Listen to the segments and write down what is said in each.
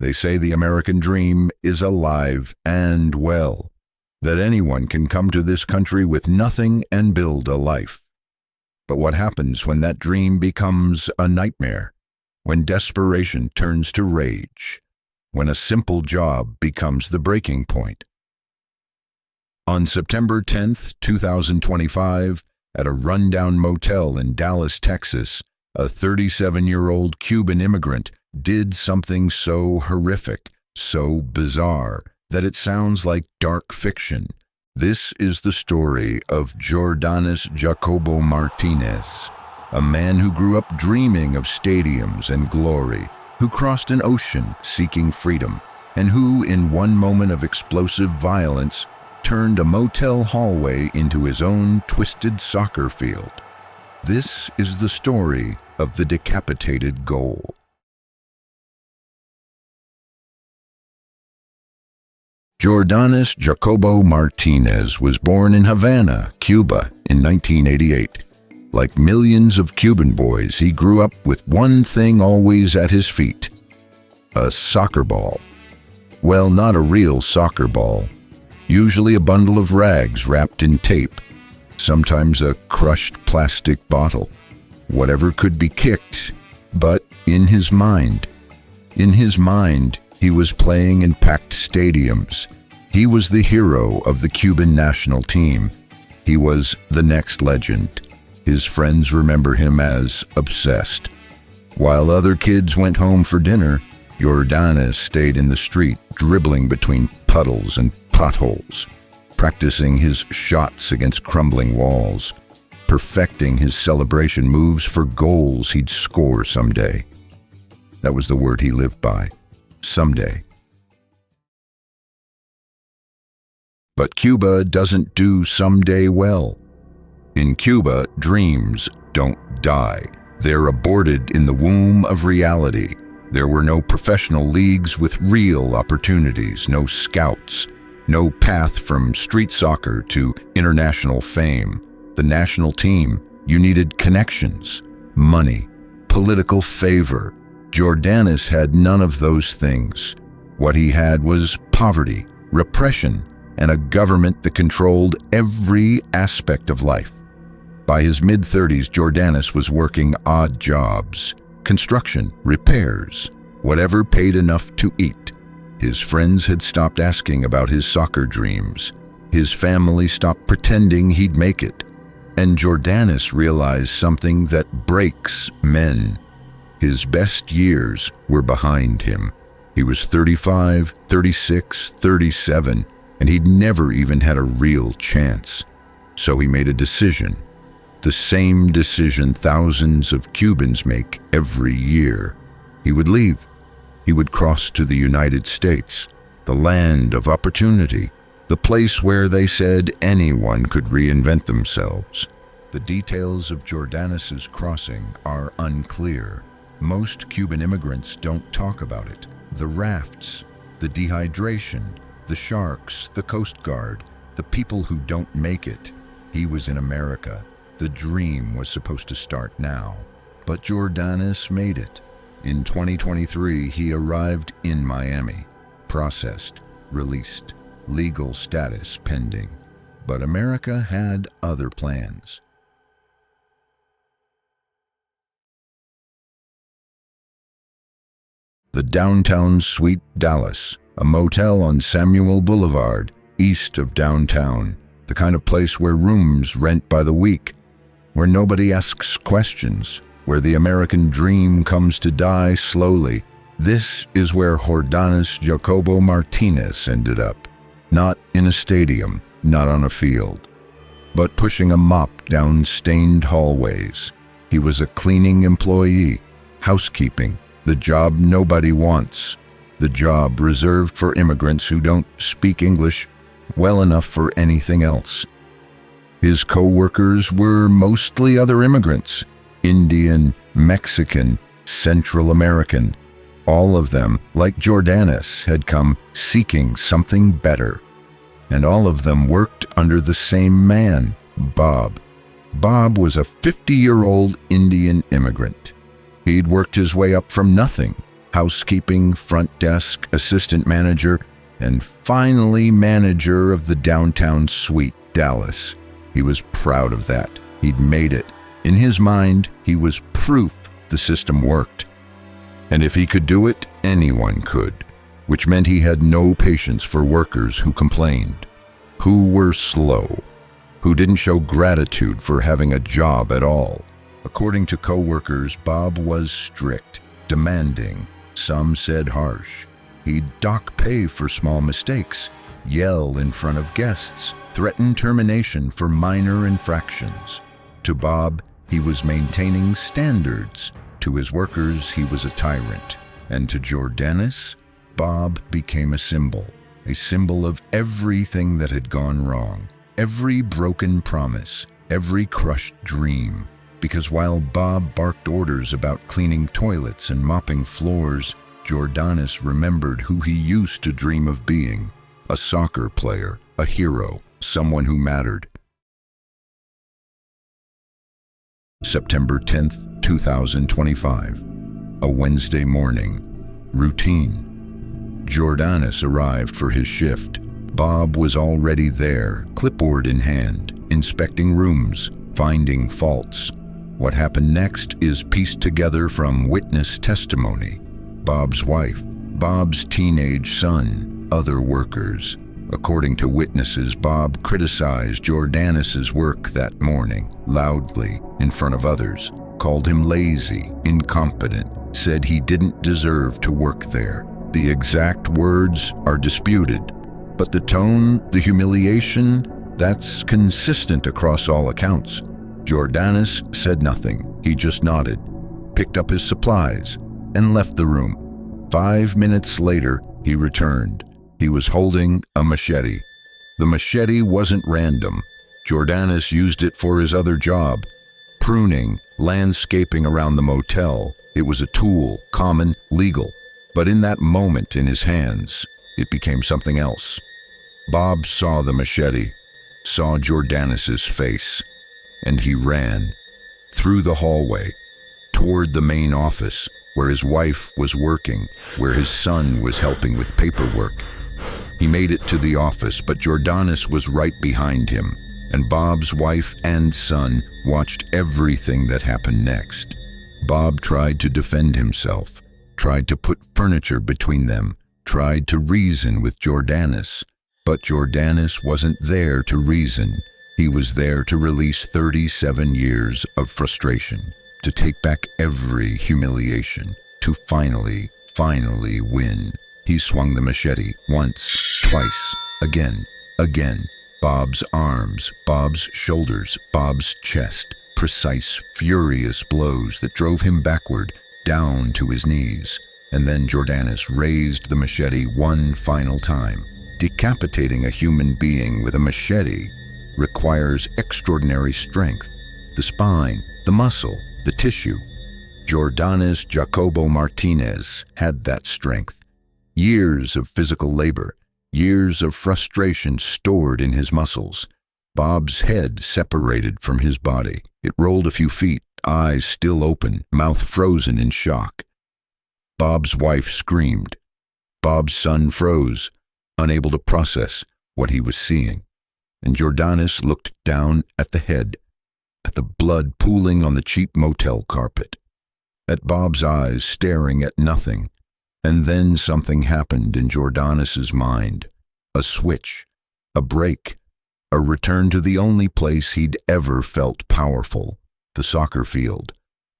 They say the American dream is alive and well, that anyone can come to this country with nothing and build a life. But what happens when that dream becomes a nightmare? When desperation turns to rage? When a simple job becomes the breaking point? On September 10th, 2025, at a rundown motel in Dallas, Texas, a 37-year-old Cuban immigrant did something so horrific, so bizarre, that it sounds like dark fiction. This is the story of Jordanis Jacobo Martinez, a man who grew up dreaming of stadiums and glory, who crossed an ocean seeking freedom, and who, in one moment of explosive violence, turned a motel hallway into his own twisted soccer field. This is the story of the decapitated goal. Jordanis Jacobo Martinez was born in Havana, Cuba, in 1988. Like millions of Cuban boys, he grew up with one thing always at his feet: a soccer ball. Well, not a real soccer ball. Usually a bundle of rags wrapped in tape, sometimes a crushed plastic bottle. Whatever could be kicked, but in his mind, he was playing in packed stadiums. He was the hero of the Cuban national team. He was the next legend. His friends remember him as obsessed. While other kids went home for dinner, Jordanis stayed in the street, dribbling between puddles and potholes, practicing his shots against crumbling walls, perfecting his celebration moves for goals he'd score someday. That was the word he lived by. Someday. But Cuba doesn't do someday well. In Cuba, dreams don't die. They're aborted in the womb of reality. There were no professional leagues with real opportunities, no scouts, no path from street soccer to international fame. The national team, you needed connections, money, political favor. Jordanis had none of those things. What he had was poverty, repression, and a government that controlled every aspect of life. By his mid-30s, Jordanis was working odd jobs, construction, repairs, whatever paid enough to eat. His friends had stopped asking about his soccer dreams. His family stopped pretending he'd make it. And Jordanis realized something that breaks men. His best years were behind him. He was 35, 36, 37, and he'd never even had a real chance. So he made a decision. The same decision thousands of Cubans make every year. He would leave. He would cross to the United States, the land of opportunity, the place where they said anyone could reinvent themselves. The details of Jordanis's crossing are unclear. Most Cuban immigrants don't talk about it. The rafts, the dehydration, the sharks, the Coast Guard, the people who don't make it. He was in America. The dream was supposed to start now. But Jordanis made it. In 2023, he arrived in Miami, processed, released, legal status pending. But America had other plans. The downtown suite Dallas, a motel on Samuel Boulevard, east of downtown, the kind of place where rooms rent by the week, where nobody asks questions, where the American dream comes to die slowly. This is where Jordanis Jacobo Martinez ended up. Not in a stadium, not on a field, but pushing a mop down stained hallways. He was a cleaning employee, housekeeping, the job nobody wants, the job reserved for immigrants who don't speak English well enough for anything else. His co-workers were mostly other immigrants, Indian, Mexican, Central American. All of them, like Jordanis, had come seeking something better. And all of them worked under the same man, Bob. Bob was a 50-year-old Indian immigrant. He'd worked his way up from nothing, housekeeping, front desk, assistant manager, and finally manager of the downtown suite, Dallas. He was proud of that. He'd made it. In his mind, he was proof the system worked. And if he could do it, anyone could, which meant he had no patience for workers who complained, who were slow, who didn't show gratitude for having a job at all. According to co-workers, Bob was strict, demanding, some said harsh. He'd dock pay for small mistakes, yell in front of guests, threaten termination for minor infractions. To Bob, he was maintaining standards. To his workers, he was a tyrant. And to Jordanis, Bob became a symbol of everything that had gone wrong, every broken promise, every crushed dream. Because while Bob barked orders about cleaning toilets and mopping floors, Jordanis remembered who he used to dream of being: a soccer player, a hero, someone who mattered. September 10th, 2025. A Wednesday morning. Routine. Jordanis arrived for his shift. Bob was already there, clipboard in hand, inspecting rooms, finding faults. What happened next is pieced together from witness testimony: Bob's wife, Bob's teenage son, other workers. According to witnesses, Bob criticized Jordanis's work that morning, loudly, in front of others, called him lazy, incompetent, said he didn't deserve to work there. The exact words are disputed, but the tone, the humiliation, that's consistent across all accounts. Jordanis said nothing. He just nodded, picked up his supplies, and left the room. 5 minutes later, he returned. He was holding a machete. The machete wasn't random. Jordanis used it for his other job, pruning, landscaping around the motel. It was a tool, common, legal. But in that moment in his hands, it became something else. Bob saw the machete, saw Jordanis's face, and he ran through the hallway toward the main office where his wife was working, where his son was helping with paperwork. He made it to the office, but Jordanis was right behind him, and Bob's wife and son watched everything that happened next. Bob tried to defend himself, tried to put furniture between them, tried to reason with Jordanis, but Jordanis wasn't there to reason. He was there to release 37 years of frustration, to take back every humiliation, to finally win. He swung the machete once, twice, again. Bob's arms, Bob's shoulders, Bob's chest, precise, furious blows that drove him backward, down to his knees. And then Jordanis raised the machete one final time. Decapitating a human being with a machete requires extraordinary strength. The spine, the muscle, the tissue. Jordanis Jacobo Martinez had that strength. Years of physical labor, years of frustration stored in his muscles. Bob's head separated from his body. It rolled a few feet, eyes still open, mouth frozen in shock. Bob's wife screamed. Bob's son froze, unable to process what he was seeing. And Jordanis looked down at the head, at the blood pooling on the cheap motel carpet, at Bob's eyes staring at nothing. And then something happened in Jordanis's mind. A switch, a break, a return to the only place he'd ever felt powerful, the soccer field.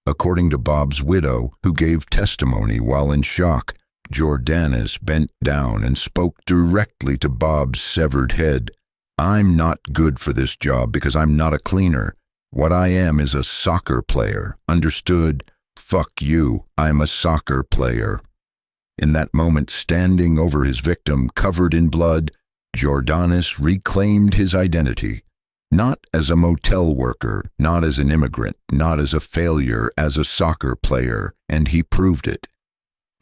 According to Bob's widow, who gave testimony while in shock, Jordanis bent down and spoke directly to Bob's severed head. "I'm not good for this job because I'm not a cleaner. What I am is a soccer player. Understood? Fuck you. I'm a soccer player." In that moment, standing over his victim, covered in blood, Jordanis reclaimed his identity. Not as a motel worker, not as an immigrant, not as a failure, as a soccer player, and he proved it.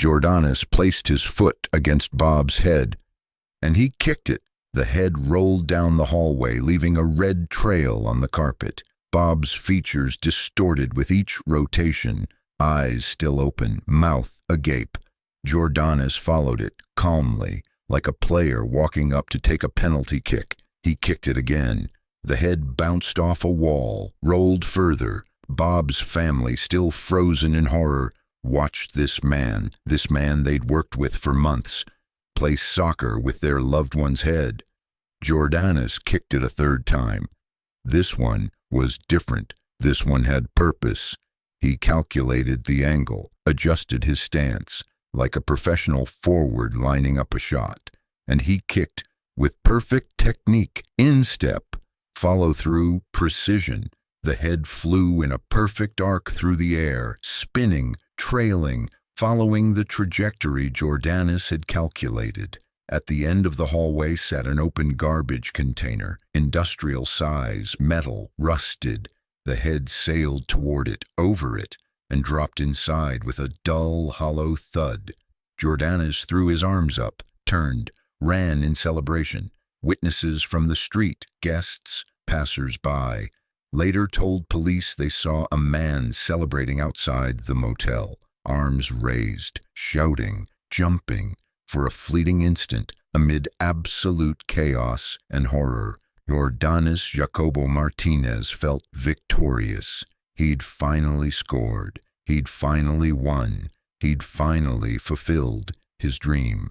Jordanis placed his foot against Bob's head, and he kicked it. The head rolled down the hallway, leaving a red trail on the carpet. Bob's features distorted with each rotation, eyes still open, mouth agape. Jordanus followed it, calmly, like a player walking up to take a penalty kick. He kicked it again. The head bounced off a wall, rolled further. Bob's family, still frozen in horror, watched this man they'd worked with for months, play soccer with their loved one's head. Jordanus kicked it a third time. This one was different. This one had purpose. He calculated the angle, adjusted his stance, like a professional forward lining up a shot. And he kicked with perfect technique, instep, follow-through, precision. The head flew in a perfect arc through the air, spinning, trailing, following the trajectory Jordanus had calculated. At the end of the hallway sat an open garbage container, industrial size, metal, rusted. The head sailed toward it, over it, and dropped inside with a dull, hollow thud. Jordanus threw his arms up, turned, ran in celebration. Witnesses from the street, guests, passers-by, later told police they saw a man celebrating outside the motel, arms raised, shouting, jumping. For a fleeting instant, amid absolute chaos and horror, Jordanus Jacobo Martinez felt victorious. He'd finally scored. He'd finally won. He'd finally fulfilled his dream.